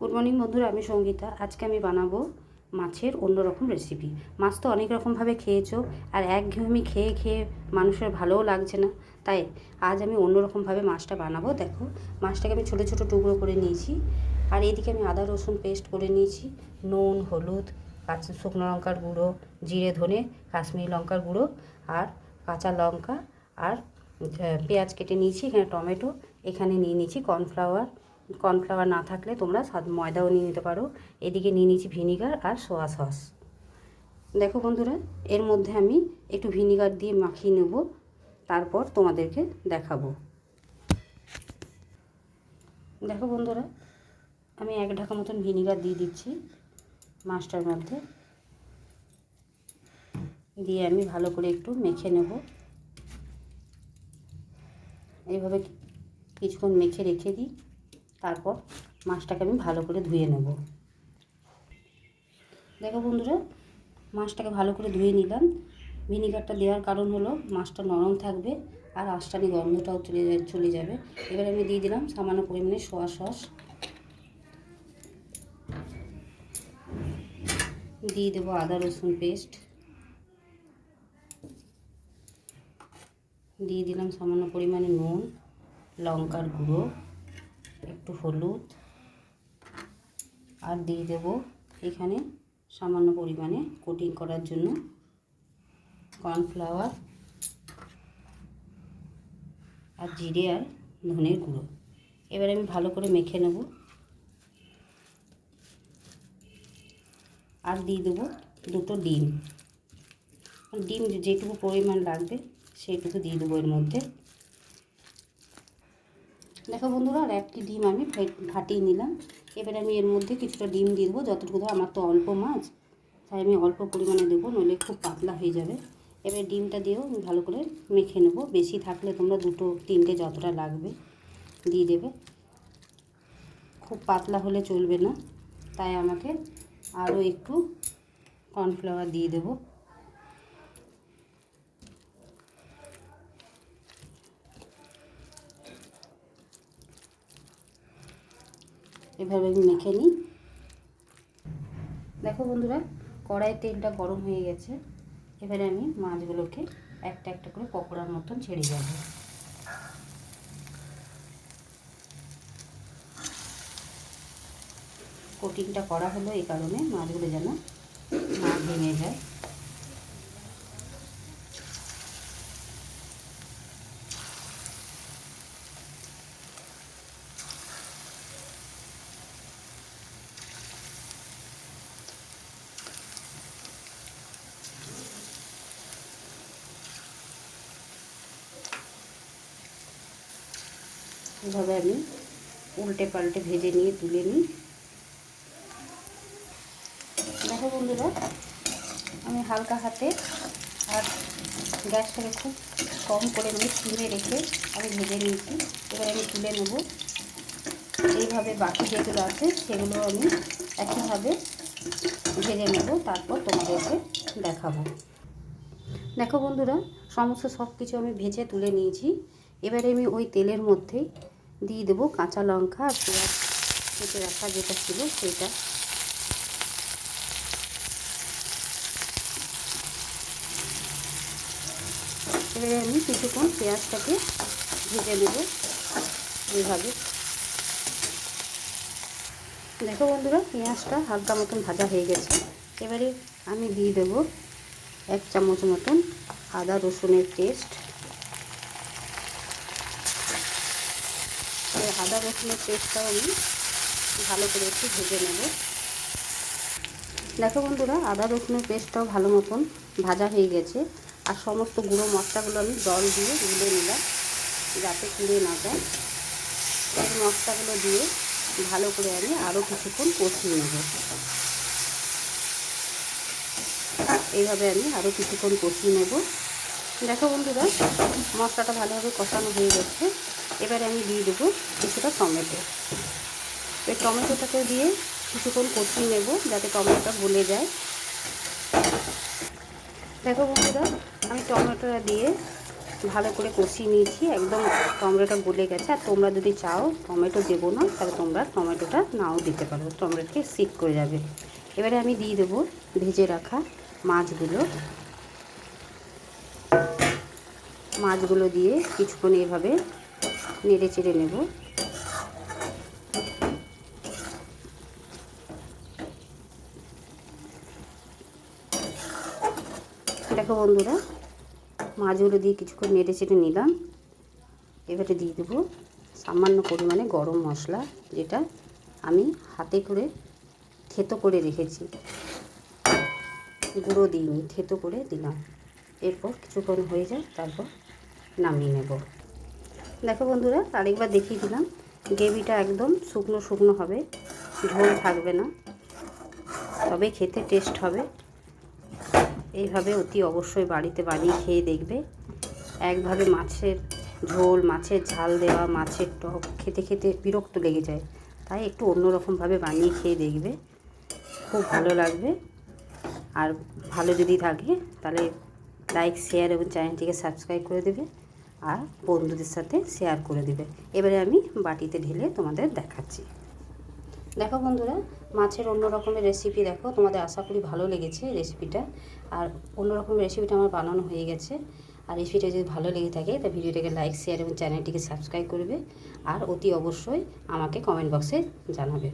Good morning বন্ধুরা, আমি সঙ্গীতা। আজকে আমি বানাবো মাছের অন্যরকম রেসিপি। মাছ তো অনেক রকমভাবে খেয়েছো, আর একঘেয়েমি খেয়ে খেয়ে মানুষের ভালোও লাগছে না, তাই আজ আমি অন্যরকমভাবে মাছটা বানাবো। দেখো, মাছটাকে আমি ছোটো ছোটো টুকরো করে নিয়েছি, আর এদিকে আমি আদা রসুন পেস্ট করে নিয়েছি, নুন, হলুদ, কাঁচা শুকনো লঙ্কার গুঁড়ো, জিরে ধনে, কাশ্মীরি লঙ্কার গুঁড়ো, আর কাঁচা লঙ্কা, আর পেঁয়াজ কেটে নিয়েছি। এখানে টমেটো, এখানে নিয়ে নিয়েছি কর্নফ্লাওয়ার না থাকলে তোমরা ময়দাও নিয়ে নিতে পারো। এদিকে নিয়ে নিয়েছি ভিনিগার আর সোয়া সস। দেখো বন্ধুরা, এর মধ্যে আমি একটু ভিনিগার দিয়ে মাখিয়ে নেব, তারপর তোমাদেরকে দেখাবো। দেখো বন্ধুরা, আমি 1 ঢাকা মতন ভিনিগার দিয়ে দিচ্ছি মাছটার মধ্যে, দিয়ে আমি ভালো করে একটু মেখে নেব। এইভাবে কিছুক্ষণ মেখে রেখে দিই, তারপর মাছটাকে আমি ভালো করে ধুয়ে নেব। দেখো বন্ধুরা, মাছটাকে ভালো করে ধুয়ে নিলাম। ভিনিগারটা দেওয়ার কারণ হলো মাছটা নরম থাকবে আর আঁশটানি গন্ধটাও চলে যাবে। এবার আমি দিয়ে দিলাম সামান্য পরিমাণে সোয়া সস, দিয়ে দেবো আদা রসুন পেস্ট, দিয়ে দিলাম সামান্য পরিমাণে নুন, লঙ্কার গুঁড়ো, একটু হলুদ, আর দিয়ে দেবো এখানে সামান্য পরিমাণে কোটিং করার জন্য কর্নফ্লাওয়ার, আর জিরে আর ধনের গুঁড়ো। এবার আমি ভালো করে মেখে নেব, আর দিয়ে দেবো 2টো ডিম। ডিম যেটুকু পরিমাণ লাগবে সেইটুকু দিয়ে দেবো এর মধ্যে। দেখো বন্ধুরা, আর 1টি ডিম আমি ফাটিয়ে নিলাম। এবার আমি এর মধ্যে কিছুটা ডিম দিয়ে দেবো, যতটুকু ধরো আমার তো অল্প মাছ, তাই আমি অল্প পরিমাণে দেবো, নইলে খুব পাতলা হয়ে যাবে। এবার ডিমটা দিয়েও আমি ভালো করে মেখে নেব। বেশি থাকলে তোমরা 2টো 3টে যতটা লাগবে দিয়ে দেবে, খুব পাতলা হলে চলবে না, তাই আমাকে আরও একটু কর্নফ্লাওয়ার দিয়ে দেবো। এভাবে আমি মেখে নিই। দেখো বন্ধুরা, কড়াইয়ের তেলটা গরম হয়ে গেছে। এবারে আমি মাছগুলোকে একটা একটা করে পকোড়ার মতন ছেড়ে যাব। কোটিংটা করা হলো এই কারণে মাছগুলো যেন না ভেঙে যায়। এভাবে আমি উল্টে পাল্টে ভেজে নিয়ে তুলে নিই। দেখো বন্ধুরা, আমি হালকা হাতে আর গ্যাসটাকে খুব কম করে নিয়ে সিমে রেখে আমি ভেজে নিয়েছি। এবার আমি তুলে নেব। এইভাবে বাকি যেগুলো আছে সেগুলো আমি একইভাবে ভেজে নেব, তারপর তোমাদেরকে দেখাবো। দেখো বন্ধুরা, সমস্ত সব কিছু আমি ভেজে তুলে নিয়েছি। এবারে আমি ওই তেলের মধ্যেই দিয়ে দেবো কাঁচা লঙ্কা আর পেঁয়াজ কেটে রাখা যেটা ছিল সেটা। এবারে আমি কিছুক্ষণ পেঁয়াজটাকে ভেজে নেব এইভাবে। দেখো বন্ধুরা, পেঁয়াজটা হালকা মতন ভাজা হয়ে গেছে। এবারে আমি দিয়ে দেবো 1 চামচ মতন আদা রসুনের পেস্ট। আদা রসুনের পেস্টটাও আমি ভালো করে একটু ভেজে নেব। দেখো বন্ধুরা, আদা রসুনের পেস্টটাও ভালো মতন ভাজা হয়ে গেছে, আর সমস্ত গুঁড়ো মশলাগুলো আমি জল দিয়ে গুলে নিলাম যাতে পুড়ে না যায়। এই মশলাগুলো দিয়ে ভালো করে আমি আরও কিছুক্ষণ কষিয়ে নেব। এইভাবে আমি আরও কিছুক্ষণ কষিয়ে নেব। দেখো বন্ধুরা, মশলাটা ভালোভাবে কষানো হয়ে গেছে। এবারে আমি দিয়ে দেবো কিছুটা টমেটো। এই টমেটোটাকে দিয়ে কিছুক্ষণ কষিয়ে নেব যাতে টমেটোটা গলে যায়। দেখো বন্ধুরা, আমি টমেটোটা দিয়ে ভালো করে কষিয়ে নিয়েছি, একদম টমেটোটা গলে গেছে। আর তোমরা যদি চাও টমেটো দেবো না, তাহলে তোমরা টমেটোটা নাও দিতে পারো, টমেটোকে স্কিপ করে যাবে। এবারে আমি দিয়ে দেবো ভেজে রাখা মাছগুলো দিয়ে কিছুক্ষণ এভাবে নেড়ে চেড়ে নেব। দেখো বন্ধুরা, মাছগুলো দিয়ে কিছুক্ষণ নেড়ে চেড়ে নিলাম। এবারে দিয়ে দেবো সামান্য পরিমাণে গরম মশলা, যেটা আমি হাতে করে থেতো করে রেখেছি, গুঁড়ো দিইনি, থেতো করে দিলাম। এরপর কিছুক্ষণ হয়ে যায়, তারপর নামিয়ে নেব। দেখো বন্ধুরা, আরেকবার দেখিয়ে দিলাম, গ্রেভিটা একদম শুকনো শুকনো হবে, ঝোল থাকবে না, তবে খেতে টেস্ট হবে। এইভাবে অতি অবশ্যই বাড়িতে বানিয়ে খেয়ে দেখবে। একভাবে মাছের ঝোল, মাছের ঝাল দেওয়া, মাছের টক খেতে খেতে বিরক্ত লেগে যায়, তাই একটু অন্যরকমভাবে বানিয়ে খেয়ে দেখবে, খুব ভালো লাগবে। আর ভালো যদি থাকে তাহলে লাইক, শেয়ার এবং চ্যানেলটিকে সাবস্ক্রাইব করে দেবে, আর বন্ধুদের সাথে শেয়ার করে দেবে। এবারে আমি বাটিতে ঢেলে তোমাদের দেখাচ্ছি। দেখো বন্ধুরা, মাছের অন্য রকমের রেসিপি দেখো, তোমাদের আশা করি ভালো লেগেছে রেসিপিটা। আর অন্য রকমের রেসিপিটা আমার বানানো হয়ে গেছে। আর রেসিপিটা যদি ভালো লেগে থাকে তা ভিডিওটাকে লাইক, শেয়ার এবং চ্যানেলটিকে সাবস্ক্রাইব করবে। আর অতি অবশ্যই আমাকে কমেন্ট বক্সে জানাবে।